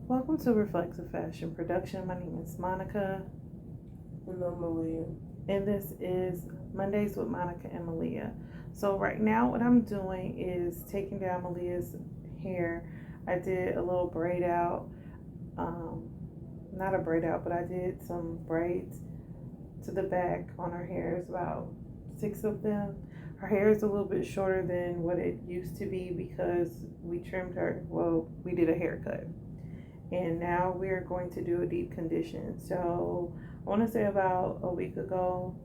Welcome to Reflexive Fashion Production. My name is Monica, And I'm Maliyah. and this is Mondays with Monica and Maliyah. So, right now, what I'm doing is taking down Maliyah's hair. I did a little braid out, um, not a braid out, but I did some braids to the back on her hair. It's about six of them. Her hair is a little bit shorter than what it used to be because we trimmed her. Well, we did a haircut. And now we're going to do a deep condition. So I want to say about a week ago,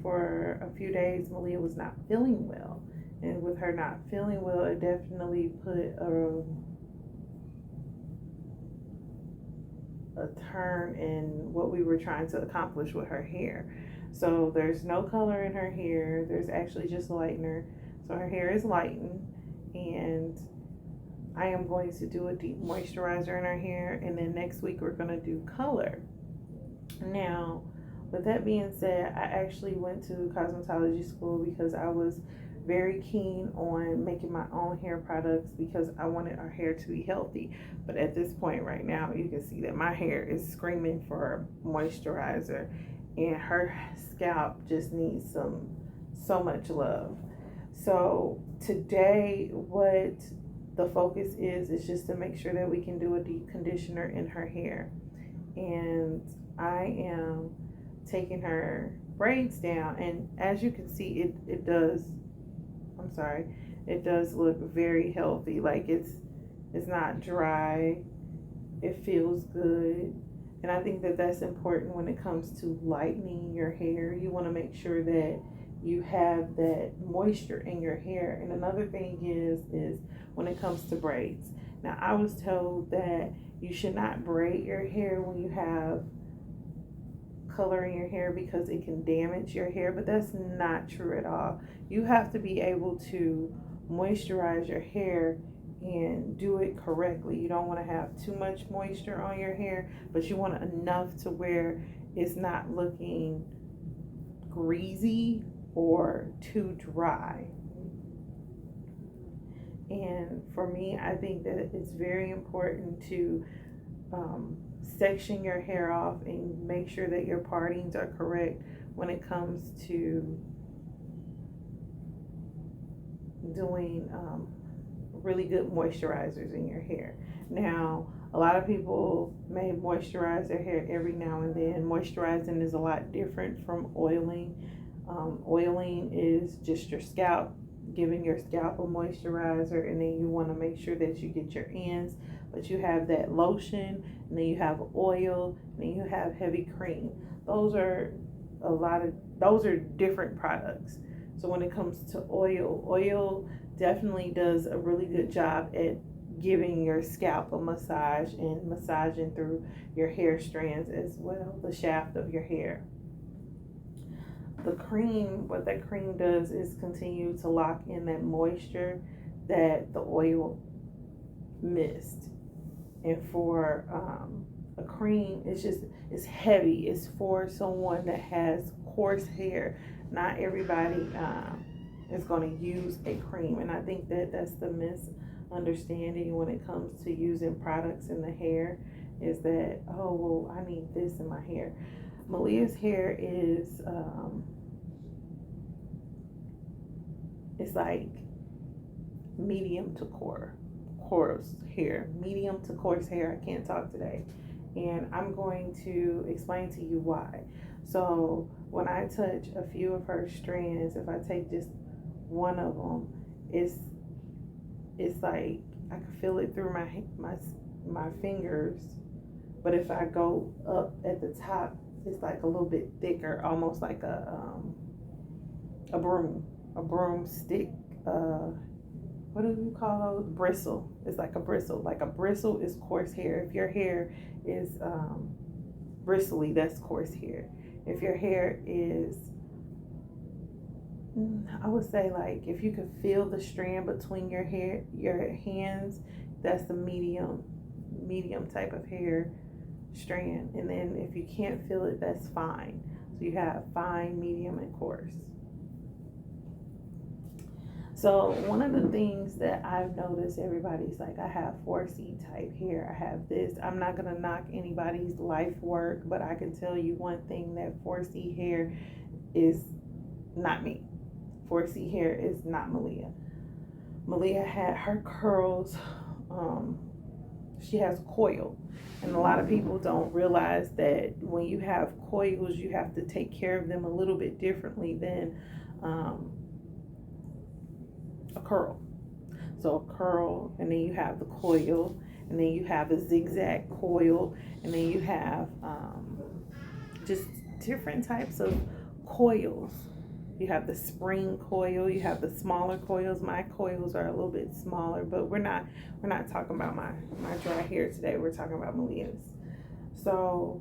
for a few days, Maliyah was not feeling well. And with her not feeling well, it definitely put a turn in what we were trying to accomplish with her hair. So there's no color in her hair. There's actually just lightener. So her hair is lightened, and I am going to do a deep moisturizer in her hair, and then next week we're going to do color. Now, with that being said, I actually went to cosmetology school because I was very keen on making my own hair products because I wanted our hair to be healthy. But at this point right now, you can see that my hair is screaming for moisturizer, and her scalp just needs so much love. So today, what the focus is just to make sure that we can do a deep conditioner in her hair. And I am taking her braids down, and as you can see, it does, I'm sorry, it does look very healthy. Like it's not dry, it feels good. And I think that that's important when it comes to lightening your hair. You want to make sure that you have that moisture in your hair. And another thing is when it comes to braids. Now, I was told that you should not braid your hair when you have color in your hair because it can damage your hair, but that's not true at all. You have to be able to moisturize your hair and do it correctly. You don't want to have too much moisture on your hair, but you want enough to where it's not looking greasy or too dry. And for me, I think that it's very important to section your hair off and make sure that your partings are correct when it comes to doing really good moisturizers in your hair. Now, a lot of people may moisturize their hair every now and then. Moisturizing is a lot different from oiling. Oiling is just your scalp, giving your scalp a moisturizer, and then you want to make sure that you get your ends, but you have that lotion, and then you have oil, and then you have heavy cream. Those are those are different products. So when it comes to oil definitely does a really good job at giving your scalp a massage and massaging through your hair strands as well, the shaft of your hair. The cream, what that cream does is continue to lock in that moisture that the oil missed. And for a cream, it's heavy. It's for someone that has coarse hair. Not everybody is going to use a cream, and I think that that's the misunderstanding when it comes to using products in the hair. Is that, oh well, I need this in my hair. Maliyah's hair is it's like medium to coarse hair. Medium to coarse hair. I can't talk today. And I'm going to explain to you why. So when I touch a few of her strands, if I take just one of them, it's like I can feel it through my fingers. But if I go up at the top, it's like a little bit thicker, almost like a broomstick. What do you call those? Bristle. It's like a bristle. Like a bristle is coarse hair. If your hair is bristly, that's coarse hair. If your hair is, I would say, like, if you could feel the strand between your hands, that's the medium type of hair strand. And then if you can't feel it, that's fine. So you have fine, medium, and coarse. So one of the things that I've noticed, everybody's like, I have 4C type hair, I have this. I'm not gonna knock anybody's life work, but I can tell you one thing, that 4C hair is not me. 4C hair is not Maliyah. Maliyah had her curls, um, she has coil. And a lot of people don't realize that when you have coils, you have to take care of them a little bit differently than um, a curl. So a curl, and then you have the coil, and then you have a zigzag coil, and then you have just different types of coils. You have the spring coil, you have the smaller coils. My coils are a little bit smaller, but we're not talking about my dry hair today. We're talking about Maliyah's. So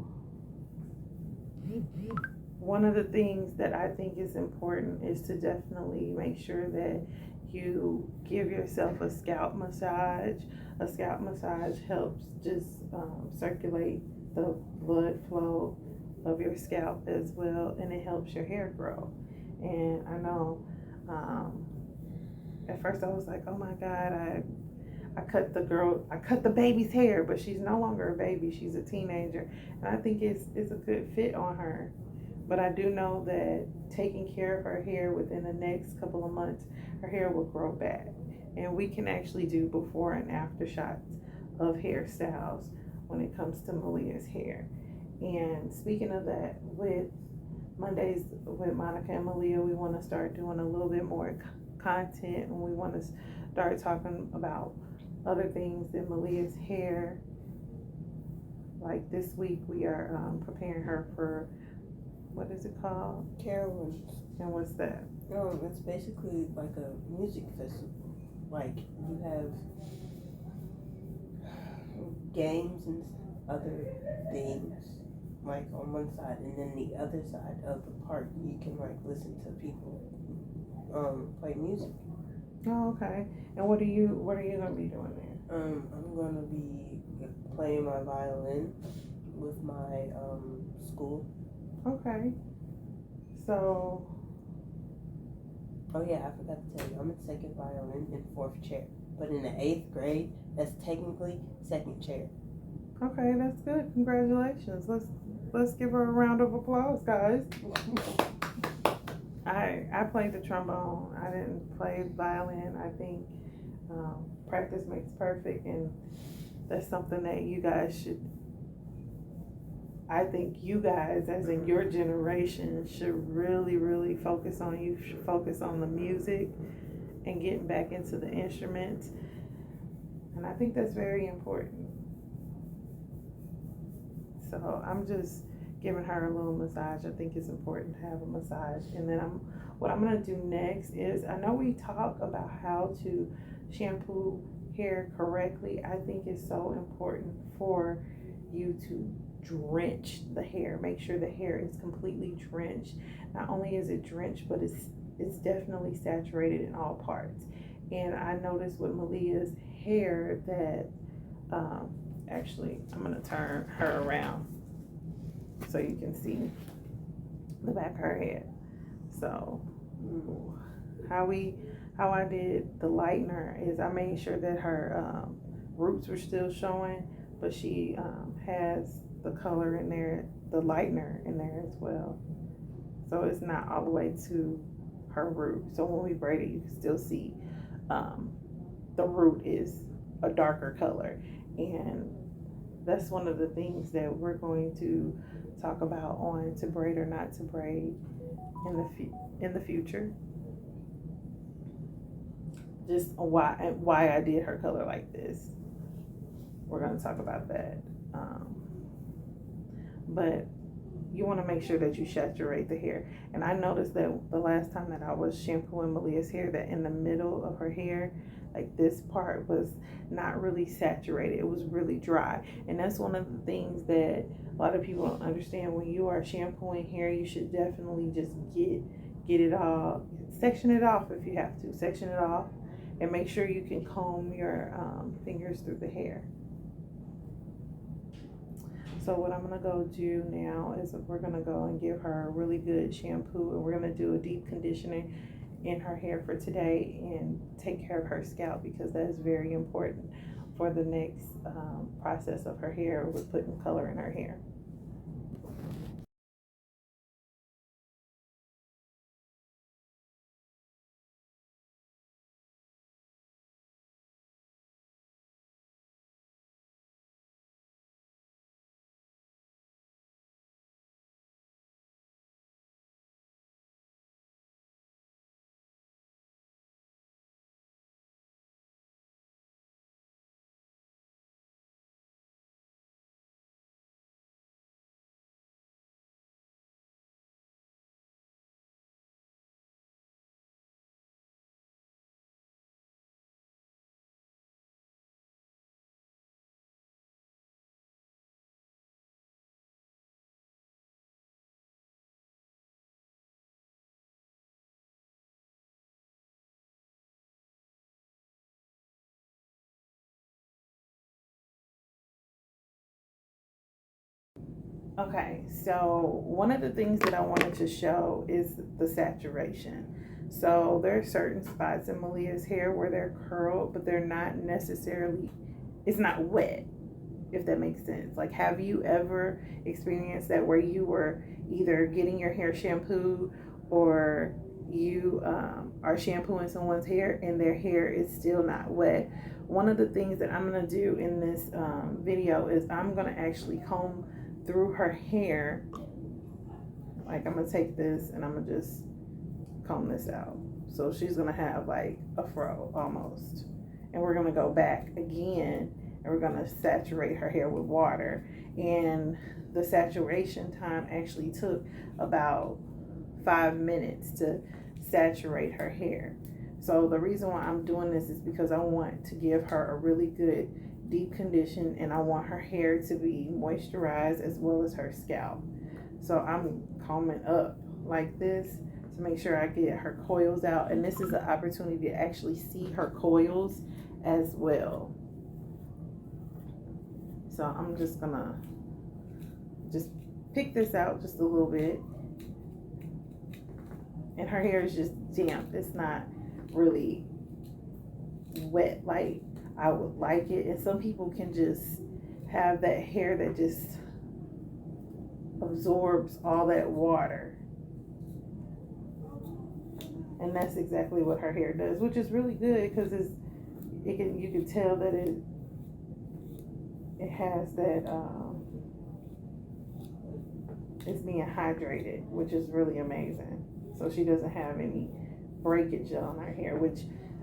one of the things that I think is important is to definitely make sure that you give yourself a scalp massage. A scalp massage helps just circulate the blood flow of your scalp as well, and it helps your hair grow. And I know at first I was like, oh my God, I cut the baby's hair, but she's no longer a baby, she's a teenager. And I think it's a good fit on her. But I do know that taking care of her hair within the next couple of months, her hair will grow back. And we can actually do before and after shots of hairstyles when it comes to Maliyah's hair. And speaking of that, with Mondays with Monica and Maliyah, we want to start doing a little bit more content, and we want to start talking about other things in Maliyah's hair. Like this week, we are preparing her for, what is it called? Carowinds. And what's that? It's basically like a music festival. Like you have games and other things, like on one side, and then the other side of the park, you can like listen to people play music. Oh, okay. And what are you gonna be doing there? I'm gonna be playing my violin with my school. Okay. So. Oh yeah, I forgot to tell you, I'm in second violin in fourth chair. But in the 8th grade, that's technically second chair. Okay, that's good. Congratulations. Let's give her a round of applause, guys. I played the trombone. I didn't play violin. I think practice makes perfect, and that's something that you guys should. I think you guys, as in your generation, should really, really focus on. You should focus on the music and getting back into the instruments. And I think that's very important. So I'm just giving her a little massage. I think it's important to have a massage. And then what I'm gonna do next is, I know we talk about how to shampoo hair correctly. I think it's so important for you to drench the hair. Make sure the hair is completely drenched. Not only is it drenched, but it's definitely saturated in all parts. And I noticed with Maliyah's hair that actually I'm gonna turn her around so you can see the back of her head. So how I did the lightener is I made sure that her roots were still showing, but she has the color in there, the lightener in there as well. So it's not all the way to her root. So when we braid it, you can still see the root is a darker color. And that's one of the things that we're going to talk about on to braid or not to braid in the future. Just why I did her color like this. We're going to talk about that. But you want to make sure that you saturate the hair. And I noticed that the last time that I was shampooing Maliyah's hair, that in the middle of her hair, like this part was not really saturated. It was really dry. And that's one of the things that a lot of people don't understand. When you are shampooing hair, you should definitely just get it all, section it off if you have to. Section it off and make sure you can comb your fingers through the hair. So what I'm gonna go do now is we're gonna go and give her a really good shampoo, and we're gonna do a deep conditioner. in her hair for today and take care of her scalp, because that is very important for the next process of her hair with putting color in her hair. Okay, so one of the things that I wanted to show is the saturation. So there are certain spots in Maliyah's hair where they're curled, but they're not necessarily, it's not wet, if that makes sense. Like, have you ever experienced that where you were either getting your hair shampooed, or you are shampooing someone's hair and their hair is still not wet? One of the things that I'm going to do in this video is I'm going to actually comb through her hair. Like, I'm going to take this and I'm going to just comb this out. So she's going to have like a fro almost. And we're going to go back again and we're going to saturate her hair with water. And the saturation time actually took about 5 minutes to saturate her hair. So the reason why I'm doing this is because I want to give her a really good deep condition, and I want her hair to be moisturized as well as her scalp. So I'm combing up like this to make sure I get her coils out, and this is an opportunity to actually see her coils as well. So I'm just gonna just pick this out just a little bit, and her hair is just damp. It's not really wet like I would like it. And some people can just have that hair that just absorbs all that water, and that's exactly what her hair does, which is really good because you can tell that it has that it's being hydrated, which is really amazing. So she doesn't have any breakage on her hair, which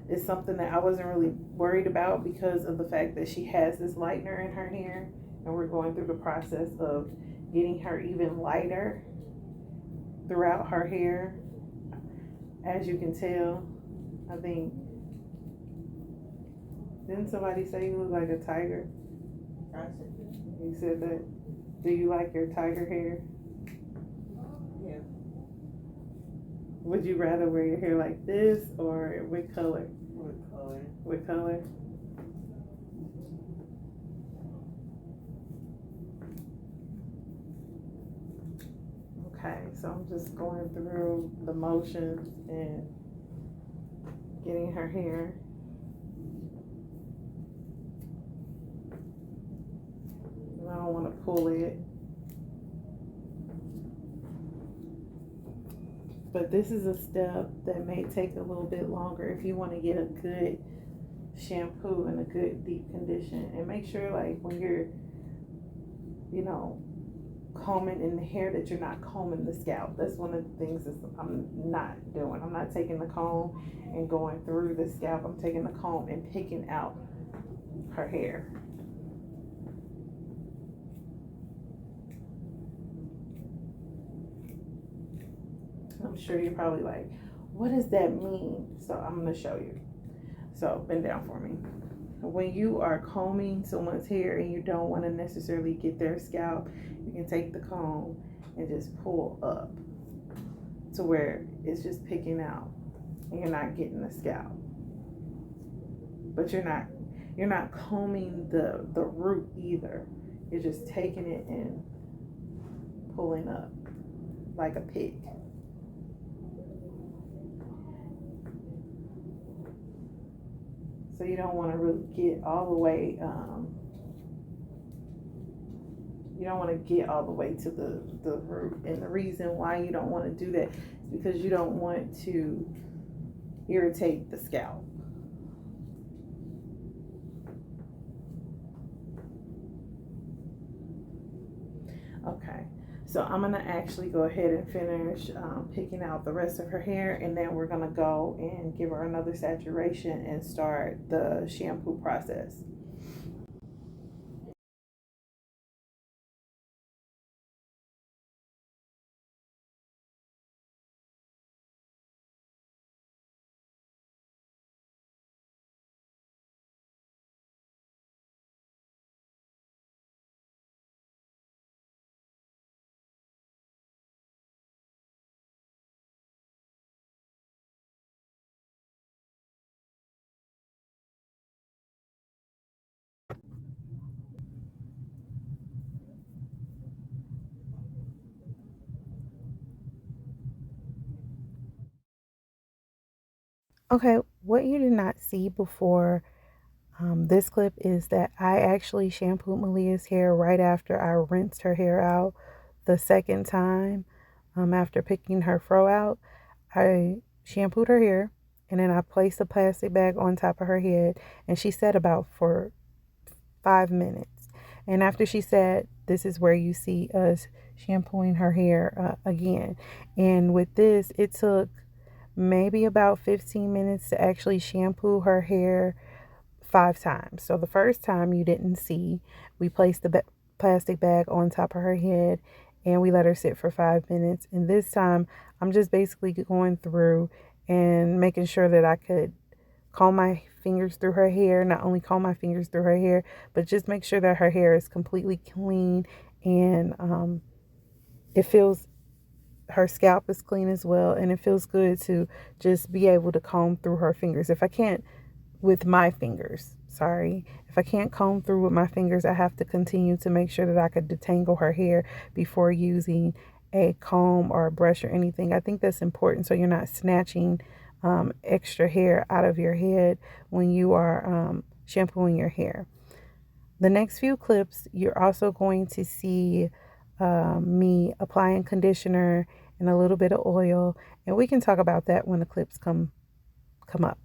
is something that I wasn't really worried about because of the fact that she has this lightener in her hair, and we're going through the process of getting her even lighter throughout her hair. As you can tell, I think, didn't somebody say you look like a tiger? You said that. Do you like your tiger hair? Yeah. Would you rather wear your hair like this or with color? With color. With color? Okay, so I'm just going through the motions and getting her hair. And I don't want to pull it. But this is a step that may take a little bit longer if you want to get a good shampoo and a good deep condition. And make sure, like, when you're, combing in the hair, that you're not combing the scalp. That's one of the things that I'm not doing. I'm not taking the comb and going through the scalp. I'm taking the comb and picking out her hair. I'm sure you're probably like, what does that mean? So I'm going to show you. So bend down for me. When you are combing someone's hair and you don't want to necessarily get their scalp, you can take the comb and just pull up to where it's just picking out, and you're not getting the scalp. But you're not combing the root either. You're just taking it and pulling up like a pick. So you don't want to really get all the way, you don't want to get all the way to the root. And the reason why you don't want to do that is because you don't want to irritate the scalp. Okay, so I'm gonna actually go ahead and finish picking out the rest of her hair, and then we're gonna go and give her another saturation and start the shampoo process. Okay, what you did not see before this clip is that I actually shampooed Maliyah's hair right after I rinsed her hair out the second time. After picking her fro out, I shampooed her hair, and then I placed a plastic bag on top of her head, and she sat about for 5 minutes. And after she sat, this is where you see us shampooing her hair again. And with this, it took maybe about 15 minutes to actually shampoo her hair 5 times. So the first time you didn't see, we placed the plastic bag on top of her head and we let her sit for 5 minutes. And this time I'm just basically going through and making sure that I could comb my fingers through her hair, not only comb my fingers through her hair, but just make sure that her hair is completely clean and it feels her scalp is clean as well, and it feels good to just be able to comb through her fingers. If I can't with my fingers, sorry, if I can't comb through with my fingers, I have to continue to make sure that I could detangle her hair before using a comb or a brush or anything. I think that's important so you're not snatching extra hair out of your head when you are shampooing your hair. The next few clips, you're also going to see me applying conditioner and a little bit of oil, and we can talk about that when the clips come up.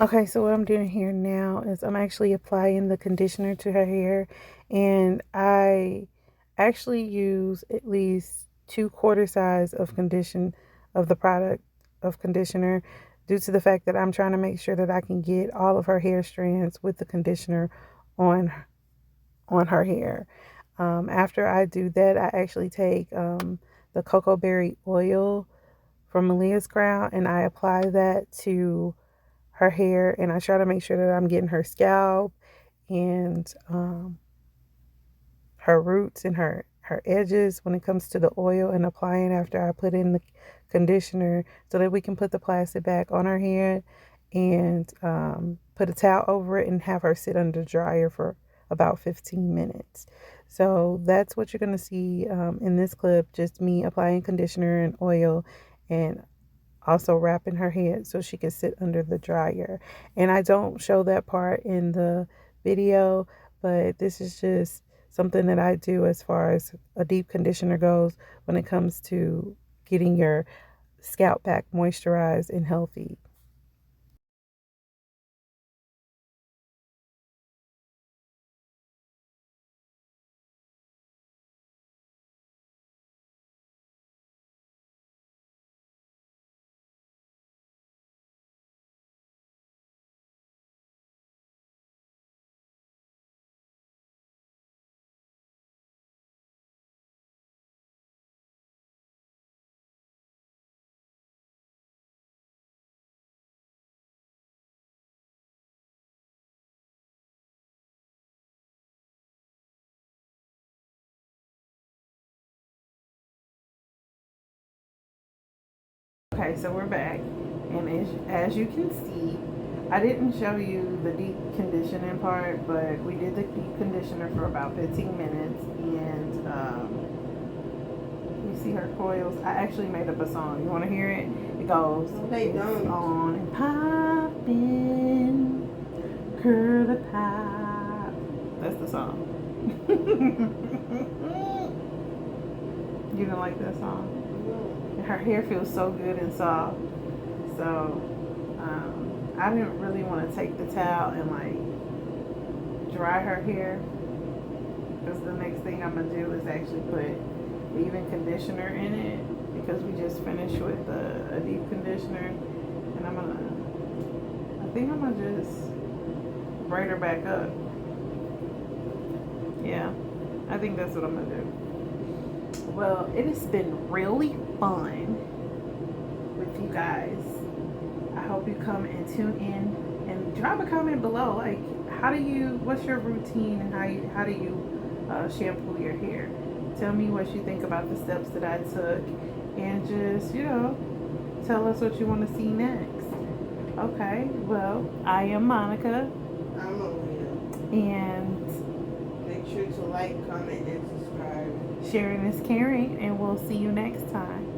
Okay, so what I'm doing here now is I'm actually applying the conditioner to her hair, and I actually use at least 2/4 size of condition of the product of conditioner due to the fact that I'm trying to make sure that I can get all of her hair strands with the conditioner on on her hair. After I do that, I actually take the cocoa berry oil from Maliyah's crown and I apply that to her hair, and I try to make sure that I'm getting her scalp and her roots and her edges when it comes to the oil, and applying after I put in the conditioner so that we can put the plastic back on her head and put a towel over it and have her sit under the dryer for about 15 minutes. So that's what you're going to see in this clip, just me applying conditioner and oil and also wrapping her head so she can sit under the dryer. And I don't show that part in the video, but this is just something that I do as far as a deep conditioner goes when it comes to getting your scalp back moisturized and healthy. Okay, so we're back, and as you can see, I didn't show you the deep conditioning part, but we did the deep conditioner for about 15 minutes, and you see her coils. I actually made up a song. You want to hear it? It goes, They it's don't. on and poppin', curl a pop. That's the song. You don't like that song? Her hair feels so good and soft. So I didn't really want to take the towel and like dry her hair, because the next thing I'm gonna do is actually put leave-in conditioner in it, because we just finished with a deep conditioner, and I think I'm gonna just braid her back up. Yeah, I think that's what I'm gonna do. Well, it has been really fun with you guys. I hope you come and tune in and drop a comment below. Like, what's your routine, and how do you shampoo your hair? Tell me what you think about the steps that I took, and just, tell us what you want to see next. Okay, well, I am Monica. I'm Maliyah. And make sure to like, comment, and subscribe. Sharing is caring, and we'll see you next time.